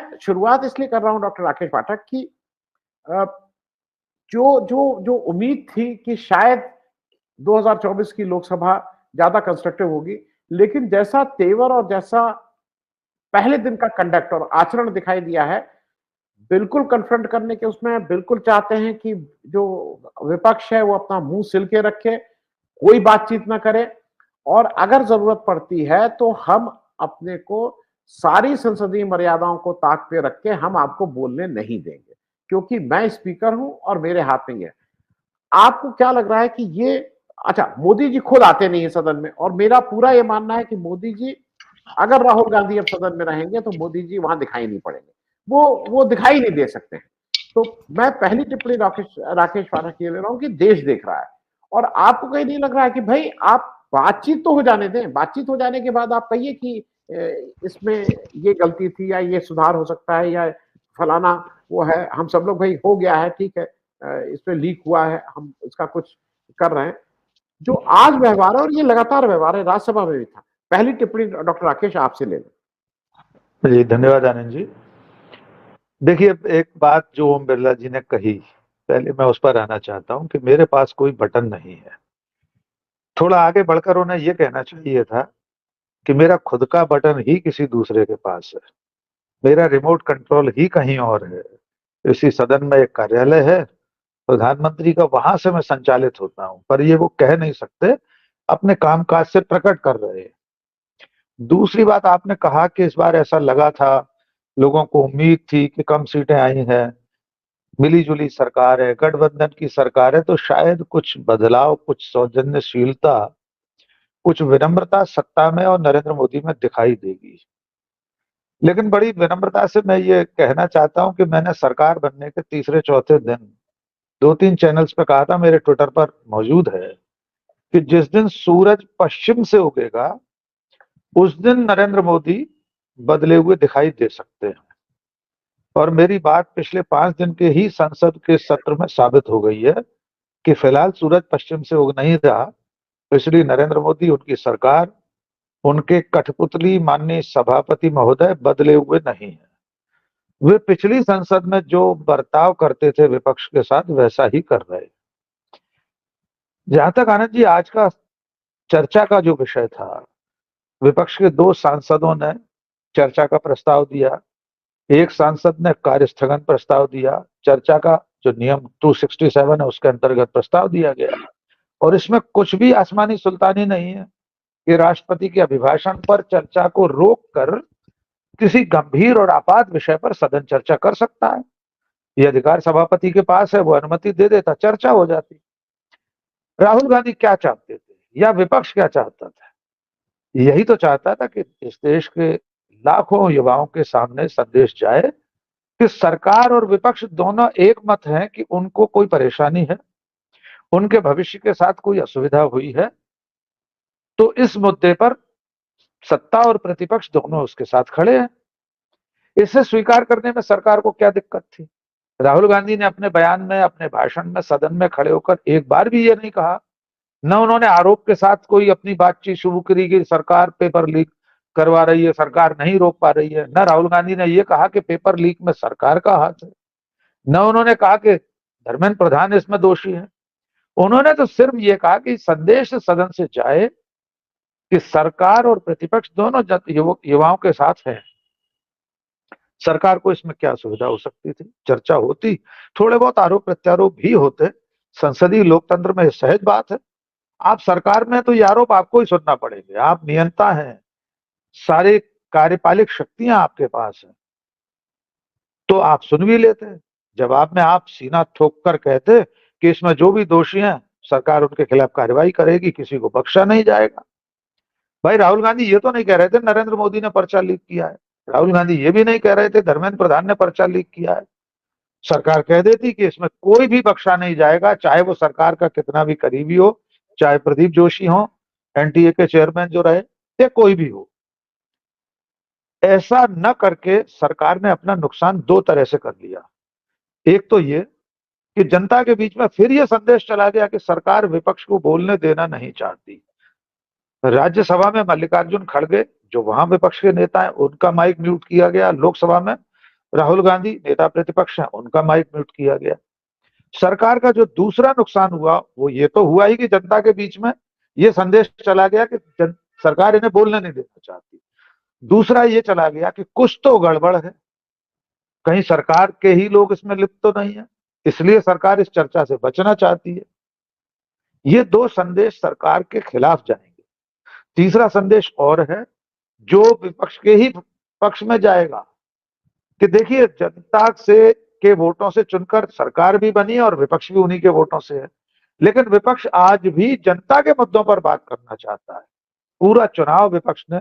मैं शुरुआत इसलिए कर रहा हूं डॉक्टर राकेश पाठक कि अ, जो जो जो उम्मीद थी कि शायद 2024 की लोकसभा ज्यादा कंस्ट्रक्टिव होगी, लेकिन जैसा तेवर और जैसा पहले दिन का कंडक्ट और आचरण दिखाई दिया है, बिल्कुल कन्फ्रंट करने के उसमें बिल्कुल चाहते हैं कि जो विपक्ष है वो अपना मुंह सिल के रखे, कोई बातचीत ना करे और अगर जरूरत पड़ती है तो हम अपने को सारी संसदीय मर्यादाओं को ताक पे रख के हम आपको बोलने नहीं देंगे, क्योंकि मैं स्पीकर हूं और मेरे हाथ में है। आपको क्या लग रहा है कि ये अच्छा, मोदी जी खुद आते नहीं है सदन में और मेरा पूरा ये मानना है कि मोदी जी, अगर राहुल गांधी अब सदन में रहेंगे तो मोदी जी वहां दिखाई नहीं पड़ेंगे, वो दिखाई नहीं दे सकते हैं। तो मैं पहली टिप्पणी राकेश राकेश पाठक ये ले रहा हूं कि देश देख रहा है और आपको कहीं नहीं लग रहा है कि भाई आप बातचीत तो हो जाने दें, बातचीत हो जाने के बाद आप कहिए कि इसमें ये गलती थी या ये सुधार हो सकता है या फलाना वो है, हम सब लोग भाई हो गया है, ठीक है, इस पे लीक हुआ है, हम इसका कुछ कर रहे हैं। जो आज व्यवहार है और ये लगातार व्यवहार है, राज्यसभा में भी था। पहली टिप्पणी डॉक्टर राकेश आपसे ले लें। जी धन्यवाद आनंद जी। देखिए, एक बात जो ओम बिरला जी ने कही, पहले मैं उस पर आना चाहता हूं कि मेरे पास कोई बटन नहीं है। थोड़ा आगे बढ़कर उन्हें यह कहना चाहिए था कि मेरा खुद का बटन ही किसी दूसरे के पास है, मेरा रिमोट कंट्रोल ही कहीं और है। इसी सदन में एक कार्यालय है, प्रधानमंत्री का, वहां से मैं संचालित होता हूं, पर ये वो कह नहीं सकते, अपने कामकाज से प्रकट कर रहे हैं। दूसरी बात, आपने कहा कि इस बार ऐसा लगा था, लोगों को उम्मीद थी कि कम सीटें आई हैं, मिली जुली सरकार है, गठबंधन की सरकार है, तो शायद कुछ बदलाव, कुछ सौजन्यशीलता, कुछ विनम्रता सत्ता में और नरेंद्र मोदी में दिखाई देगी। लेकिन बड़ी विनम्रता से मैं ये कहना चाहता हूं कि मैंने सरकार बनने के तीसरे चौथे दिन 2-3 चैनल्स पे कहा था, मेरे ट्विटर पर मौजूद है, कि जिस दिन सूरज पश्चिम से उगेगा उस दिन नरेंद्र मोदी बदले हुए दिखाई दे सकते हैं। और मेरी बात पिछले 5 दिन के ही संसद के सत्र में साबित हो गई है कि फिलहाल सूरज पश्चिम से उग नहीं रहा, इसलिए नरेंद्र मोदी, उनकी सरकार, उनके कठपुतली माननीय सभापति महोदय बदले हुए नहीं है। वे पिछली संसद में जो बर्ताव करते थे विपक्ष के साथ, वैसा ही कर रहे। जहां तक आनंद जी आज का चर्चा का जो विषय था, विपक्ष के 2 सांसदों ने चर्चा का प्रस्ताव दिया, एक सांसद ने कार्य स्थगन प्रस्ताव दिया, चर्चा का जो नियम 267 है उसके अंतर्गत प्रस्ताव दिया गया। और इसमें कुछ भी आसमानी सुल्तानी नहीं है कि राष्ट्रपति के अभिभाषण पर चर्चा को रोककर किसी गंभीर और आपात विषय पर सदन चर्चा कर सकता है। यह अधिकार सभापति के पास है, वो अनुमति दे देता, चर्चा हो जाती। राहुल गांधी क्या चाहते थे या विपक्ष क्या चाहता था? यही तो चाहता था कि इस देश के लाखों युवाओं के सामने संदेश जाए कि सरकार और विपक्ष दोनों एक मत हैं कि उनको कोई परेशानी है, उनके भविष्य के साथ कोई असुविधा हुई है, तो इस मुद्दे पर सत्ता और प्रतिपक्ष दोनों उसके साथ खड़े हैं। इसे स्वीकार करने में सरकार को क्या दिक्कत थी? राहुल गांधी ने अपने बयान में, अपने भाषण में, सदन में खड़े होकर एक बार भी ये नहीं कहा, न उन्होंने आरोप के साथ कोई अपनी बातचीत शुरू करी कि सरकार पेपर लीक करवा रही है, सरकार नहीं रोक पा रही है। न राहुल गांधी ने यह कहा कि पेपर लीक में सरकार का हाथ है, न उन्होंने कहा कि धर्मेंद्र प्रधान इसमें दोषी है। उन्होंने तो सिर्फ ये कहा कि संदेश सदन से जाए कि सरकार और प्रतिपक्ष दोनों युवाओं के साथ है। सरकार को इसमें क्या सुविधा हो सकती थी? चर्चा होती, थोड़े बहुत आरोप प्रत्यारोप भी होते, संसदीय लोकतंत्र में सहज बात है। आप सरकार में तो ये आरोप आपको ही सुनना पड़ेंगे, आप नियंता हैं, सारे कार्यपालिक शक्तियां आपके पास हैं, तो आप सुन भी लेते। जवाब में आप सीना ठोक कर कहते कि इसमें जो भी दोषी हैं सरकार उनके खिलाफ कार्रवाई करेगी, किसी को बख्शा नहीं जाएगा। भाई राहुल गांधी ये तो नहीं कह रहे थे नरेंद्र मोदी ने पर्चा लीक किया है, राहुल गांधी ये भी नहीं कह रहे थे धर्मेंद्र प्रधान ने पर्चा लीक किया है। सरकार कह देती कि इसमें कोई भी बख्शा नहीं जाएगा, चाहे वो सरकार का कितना भी करीबी हो, चाहे प्रदीप जोशी हो, एनटीए के चेयरमैन जो रहे, या कोई भी हो। ऐसा न करके सरकार ने अपना नुकसान 2 तरह से कर लिया। एक तो ये कि जनता के बीच में फिर यह संदेश चला गया कि सरकार विपक्ष को बोलने देना नहीं चाहती। राज्यसभा में मल्लिकार्जुन खड़गे जो वहां विपक्ष के नेता हैं, उनका माइक म्यूट किया गया। लोकसभा में राहुल गांधी नेता प्रतिपक्ष हैं, उनका माइक म्यूट किया गया। सरकार का जो दूसरा नुकसान हुआ वो ये तो हुआ ही कि जनता के बीच में ये संदेश चला गया कि सरकार इन्हें बोलने नहीं देना चाहती। दूसरा ये चला गया कि कुछ तो गड़बड़ है, कहीं सरकार के ही लोग इसमें लिप्त तो नहीं है, इसलिए सरकार इस चर्चा से बचना चाहती है। ये दो संदेश सरकार के खिलाफ जाएंगे। तीसरा संदेश और है जो विपक्ष के ही पक्ष में जाएगा कि देखिए जनता से के वोटों से चुनकर सरकार भी बनी है और विपक्ष भी उन्हीं के वोटों से है, लेकिन विपक्ष आज भी जनता के मुद्दों पर बात करना चाहता है। पूरा चुनाव विपक्ष ने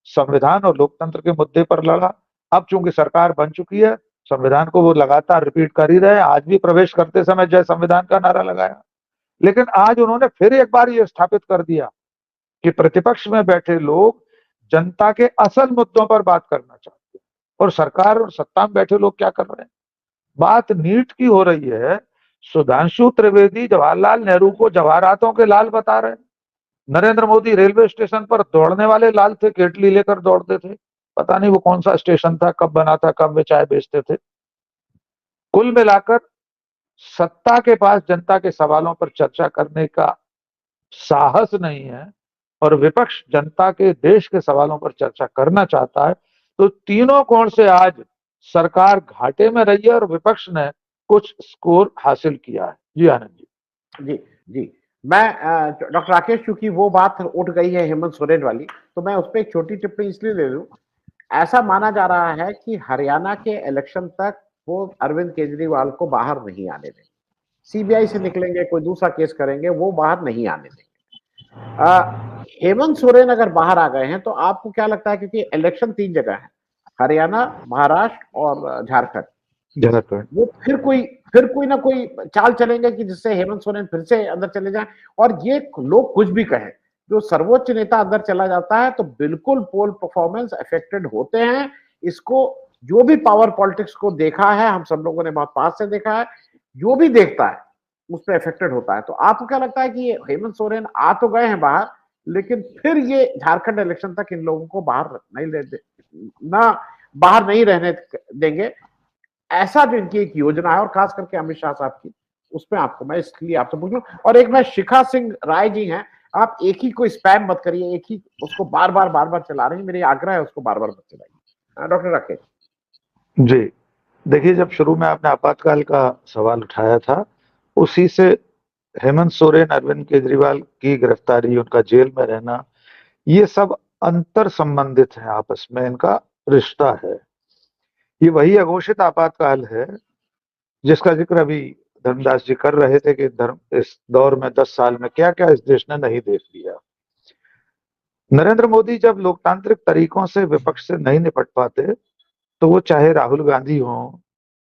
संविधान और लोकतंत्र के मुद्दे पर लड़ा। अब चूंकि सरकार बन चुकी है, संविधान को वो लगातार रिपीट कर ही रहे हैं। आज भी प्रवेश करते समय जय संविधान का नारा लगाया, लेकिन आज उन्होंने फिर एक बार ये स्थापित कर दिया कि प्रतिपक्ष में बैठे लोग जनता के असल मुद्दों पर बात करना चाहते हैं और सरकार और सत्ता में बैठे लोग क्या कर रहे हैं। बात नीट की हो रही है, सुधांशु त्रिवेदी जवाहरलाल नेहरू को जवाहरातों के लाल बता रहे हैं। नरेंद्र मोदी रेलवे स्टेशन पर दौड़ने वाले लाल थे, केटली लेकर दौड़ते थे। पता नहीं वो कौन सा स्टेशन था, कब बना था, कब वे चाय बेचते थे। कुल मिलाकर सत्ता के पास जनता के सवालों पर चर्चा करने का साहस नहीं है और विपक्ष जनता के देश के सवालों पर चर्चा करना चाहता है। तो तीनों कोण से आज सरकार घाटे में रही है और विपक्ष ने कुछ स्कोर हासिल किया है। जी आनंद जी। जी जी, मैं डॉक्टर राकेश, चूंकि वो बात उठ गई है हेमंत सोरेन वाली, तो मैं उस पर एक छोटी टिप्पणी इसलिए ले लूं। ऐसा माना जा रहा है कि हरियाणा के इलेक्शन तक वो अरविंद केजरीवाल को बाहर नहीं आने देंगे। सीबीआई से निकलेंगे, कोई दूसरा केस करेंगे, वो बाहर नहीं आने देंगे। हेमंत सोरेन अगर बाहर आ गए हैं तो आपको क्या लगता है, क्योंकि इलेक्शन 3 जगह है, हरियाणा, महाराष्ट्र और झारखंड, वो फिर कोई ना कोई चाल चलेंगे कि जिससे हेमंत सोरेन फिर से अंदर चले जाएं। और ये लोग कुछ भी कहें, जो सर्वोच्च नेता अंदर चला जाता है तो बिल्कुल पोल परफॉर्मेंस अफेक्टेड होते हैं। इसको जो भी पावर पॉलिटिक्स को देखा है, हम सब लोगों ने बहुत पास से देखा है, जो भी देखता है उस पर अफेक्टेड होता है। तो आपको क्या लगता है कि ये हेमंत सोरेन आ तो गए हैं बाहर, लेकिन फिर ये झारखंड इलेक्शन तक इन लोगों को बाहर बाहर नहीं रहने देंगे, ऐसा जो इनकी एक योजना है, और खास करके अमित शाह साहब की, उसमें आपको मैं इसलिए आपसे पूछ लूं। और एक मैं शिखा सिंह राय जी हैं, आप एक ही को स्पैम मत करिए, एक ही उसको बार बार चला रही है, मेरी आग्रह है उसको बार बार मत चलाइए। डॉक्टर राकेश जी, देखिए जब शुरू में आपने आपातकाल का सवाल उठाया था, उसी से हेमंत सोरेन, अरविंद केजरीवाल की गिरफ्तारी, उनका जेल में रहना, ये सब अंतर संबंधित है, आपस में इनका रिश्ता है। ये वही अघोषित आपातकाल है जिसका जिक्र अभी धर्मदास जी कर रहे थे कि इस दौर में 10 साल में क्या क्या इस देश ने नहीं देख लिया। नरेंद्र मोदी जब लोकतांत्रिक तरीकों से विपक्ष से नहीं निपट पाते तो वो चाहे राहुल गांधी हो,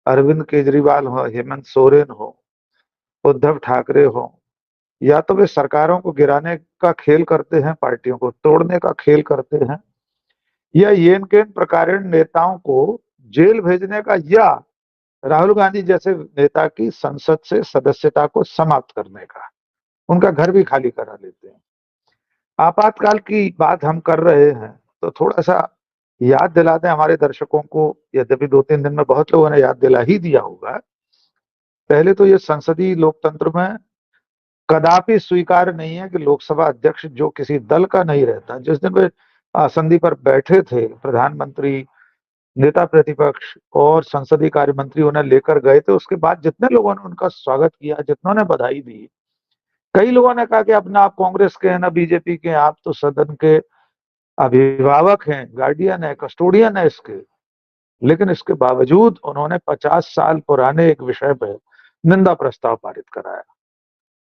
अरविंद केजरीवाल हो, हेमंत सोरेन हो, उद्धव ठाकरे हो, या तो वे सरकारों को गिराने का खेल करते हैं, पार्टियों को तोड़ने का खेल करते हैं, या येन केन प्रकार नेताओं को जेल भेजने का, या राहुल गांधी जैसे नेता की संसद से सदस्यता को समाप्त करने का, उनका घर भी खाली करा लेते हैं। आपातकाल की बात हम कर रहे हैं तो थोड़ा सा याद दिला दें हमारे दर्शकों को, यद्यपि 2-3 दिन में बहुत लोगों ने याद दिला ही दिया होगा। पहले तो ये संसदीय लोकतंत्र में कदापि स्वीकार नहीं है कि लोकसभा अध्यक्ष जो किसी दल का नहीं रहता, जिस दिन वे आसंदी पर बैठे थे, प्रधानमंत्री, नेता प्रतिपक्ष और संसदीय कार्य मंत्री उन्हें लेकर गए थे, उसके बाद जितने लोगों ने उनका स्वागत किया, जितनों ने बधाई दी, कई लोगों ने कहा कि अब ना आप कांग्रेस के हैं ना बीजेपी के हैं, आप तो सदन के अभिभावक हैं, गार्डियन है, कस्टोडियन है इसके। लेकिन इसके बावजूद उन्होंने 50 साल पुराने एक विषय पर निंदा प्रस्ताव पारित कराया।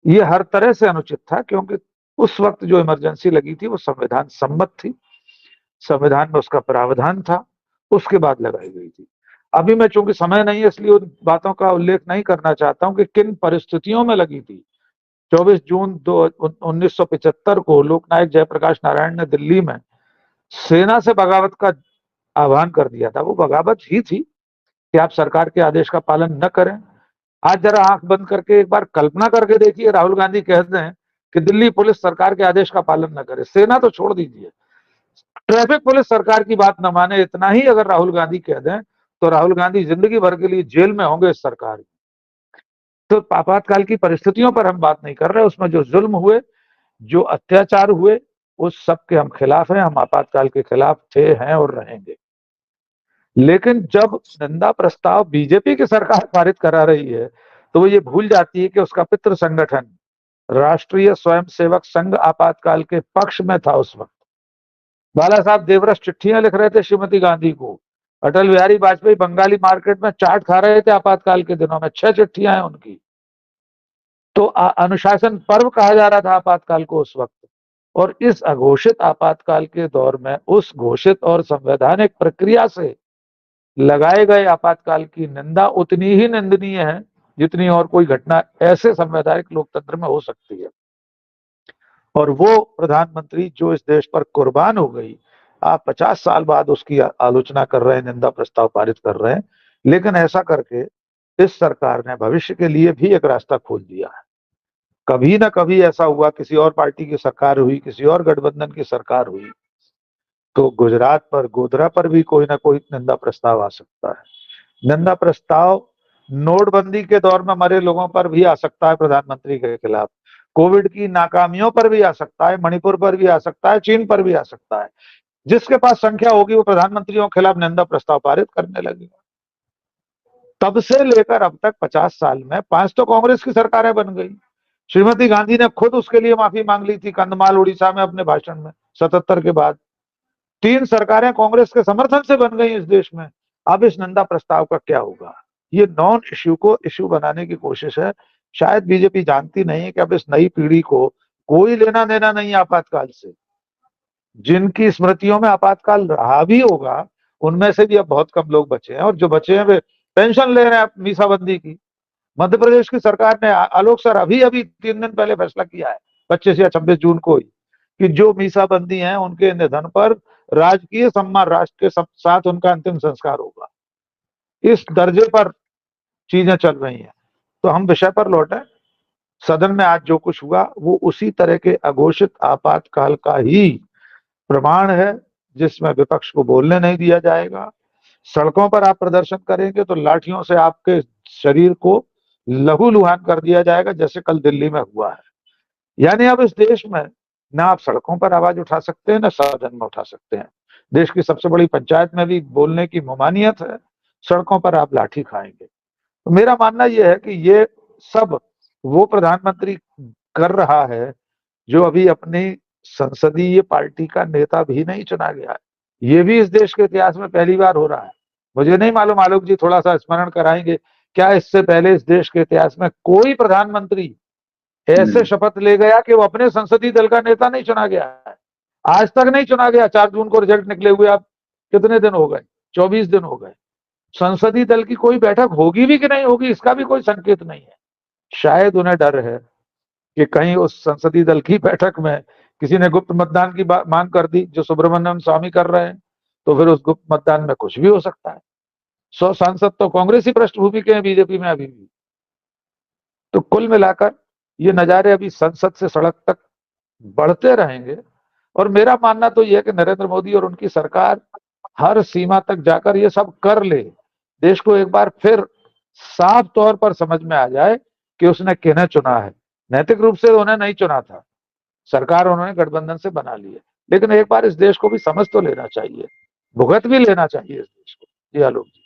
ये हर तरह से अनुचित था, क्योंकि उस वक्त जो इमरजेंसी लगी थी वो संविधान सम्मत थी, संविधान में उसका प्रावधान था, उसके बाद लगाई गई थी। अभी मैं चूंकि समय नहीं है इसलिए उन बातों का उल्लेख नहीं करना चाहता हूं कि किन परिस्थितियों में लगी थी। 24 जून 1975 को लोकनायक जयप्रकाश नारायण ने दिल्ली में सेना से बगावत का आह्वान कर दिया था। वो बगावत ही थी कि आप सरकार के आदेश का पालन न करें। आज जरा आंख बंद करके एक बार कल्पना करके देखिए, राहुल गांधी कह दें कि दिल्ली पुलिस सरकार के आदेश का पालन न करे, सेना तो छोड़ दीजिए, ट्रैफिक पुलिस सरकार की बात न माने, इतना ही अगर राहुल गांधी कह दें तो राहुल गांधी जिंदगी भर के लिए जेल में होंगे इस सरकार में। तो आपातकाल की परिस्थितियों पर हम बात नहीं कर रहे, उसमें जो जुल्म हुए, जो अत्याचार हुए, उस सब के हम खिलाफ हैं। हम आपातकाल के खिलाफ थे, हैं और रहेंगे। लेकिन जब निंदा प्रस्ताव बीजेपी की सरकार पारित करा रही है, तो वो ये भूल जाती है कि उसका पितृ संगठन राष्ट्रीय स्वयंसेवक संघ आपातकाल के पक्ष में था उस वक्त। बाला साहब देवरस चिट्ठियां लिख रहे थे श्रीमती गांधी को। अटल बिहारी वाजपेयी बंगाली मार्केट में चाट खा रहे थे आपातकाल के दिनों में, 6 चिट्ठियां हैं उनकी। तो अनुशासन पर्व कहा जा रहा था आपातकाल को उस वक्त। और इस अघोषित आपातकाल के दौर में उस घोषित और संवैधानिक प्रक्रिया से लगाए गए आपातकाल की निंदा उतनी ही निंदनीय है जितनी और कोई घटना ऐसे संवैधानिक लोकतंत्र में हो सकती है। और वो प्रधानमंत्री जो इस देश पर कुर्बान हो गई, आप 50 साल बाद उसकी आलोचना कर रहे हैं, निंदा प्रस्ताव पारित कर रहे हैं। लेकिन ऐसा करके इस सरकार ने भविष्य के लिए भी एक रास्ता खोल दिया है। कभी ना कभी ऐसा हुआ, किसी और पार्टी की सरकार हुई, किसी और गठबंधन की सरकार हुई, तो गुजरात पर, गोधरा पर भी कोई ना कोई निंदा प्रस्ताव आ सकता है। निंदा प्रस्ताव नोटबंदी के दौर में मरे लोगों पर भी आ सकता है प्रधानमंत्री के खिलाफ, कोविड की नाकामियों पर भी आ सकता है, मणिपुर पर भी आ सकता है, चीन पर भी आ सकता है। जिसके पास संख्या होगी वो प्रधानमंत्रियों के खिलाफ निंदा प्रस्ताव पारित करने लगेगा। तब से लेकर अब तक 50 साल में 5 तो कांग्रेस की सरकारें बन गई। श्रीमती गांधी ने खुद उसके लिए माफी मांग ली थी कंधमाल उड़ीसा में अपने भाषण में 77 के बाद। 3 सरकारें कांग्रेस के समर्थन से बन गई इस देश में। अब इस निंदा प्रस्ताव का क्या होगा? ये नॉन इश्यू को इश्यू बनाने की कोशिश है। शायद बीजेपी जानती नहीं है कि अब इस नई पीढ़ी को कोई लेना देना नहीं आपातकाल से। जिनकी स्मृतियों में आपातकाल रहा भी होगा, उनमें से भी अब बहुत कम लोग बचे हैं, और जो बचे हैं वे पेंशन ले रहे हैं मीसाबंदी की। मध्य प्रदेश की सरकार ने, आलोक सर, अभी 3 दिन पहले फैसला किया है, 25 या 26 जून को ही, कि जो मीसाबंदी हैं उनके निधन पर राजकीय सम्मान, राष्ट्र के साथ उनका अंतिम संस्कार होगा। इस दर्जे पर चीजें चल रही हैं। तो हम विषय पर लौटे। सदन में आज जो कुछ हुआ वो उसी तरह के अघोषित आपातकाल का ही प्रमाण है, जिसमें विपक्ष को बोलने नहीं दिया जाएगा। सड़कों पर आप प्रदर्शन करेंगे तो लाठियों से आपके शरीर को लहूलुहान कर दिया जाएगा, जैसे कल दिल्ली में हुआ है। यानी अब इस देश में ना आप सड़कों पर आवाज उठा सकते हैं, ना सदन में उठा सकते हैं। देश की सबसे बड़ी पंचायत में भी बोलने की ममानियत है, सड़कों पर आप लाठी खाएंगे। तो मेरा मानना यह है कि ये सब वो प्रधानमंत्री कर रहा है जो अभी अपनी संसदीय पार्टी का नेता भी नहीं चुना गया है। ये भी इस देश के इतिहास में पहली बार हो रहा है। मुझे नहीं मालूम, आलोक जी थोड़ा सा स्मरण कराएंगे, क्या इससे पहले इस देश के इतिहास में कोई प्रधानमंत्री ऐसे शपथ ले गया कि वो अपने संसदीय दल का नेता नहीं चुना गया है? आज तक नहीं चुना गया। 4 जून को रिजल्ट निकले हुए आप कितने दिन हो गए? 24 दिन हो गए। संसदीय दल की कोई बैठक होगी भी कि नहीं होगी, इसका भी कोई संकेत नहीं है। शायद उन्हें डर है कि कहीं उस संसदीय दल की बैठक में किसी ने गुप्त मतदान की मांग कर दी, जो सुब्रमण्यम स्वामी कर रहे हैं, तो फिर उस गुप्त मतदान में कुछ भी हो सकता है। 100 सांसद तो कांग्रेसी पृष्ठभूमि के हैं बीजेपी में अभी भी। तो कुल मिलाकर ये नजारे अभी संसद से सड़क तक बढ़ते रहेंगे। और मेरा मानना तो यह है कि नरेंद्र मोदी और उनकी सरकार हर सीमा तक जाकर ये सब कर ले, देश को एक बार फिर साफ तौर पर समझ में आ जाए कि उसने किन्हें चुना है। नैतिक रूप से उन्हें नहीं चुना था, सरकार उन्होंने गठबंधन से बना ली है, लेकिन एक बार इस देश को भी समझ तो लेना चाहिए, भुगत भी लेना चाहिए इस देश को। जी आलोक जी।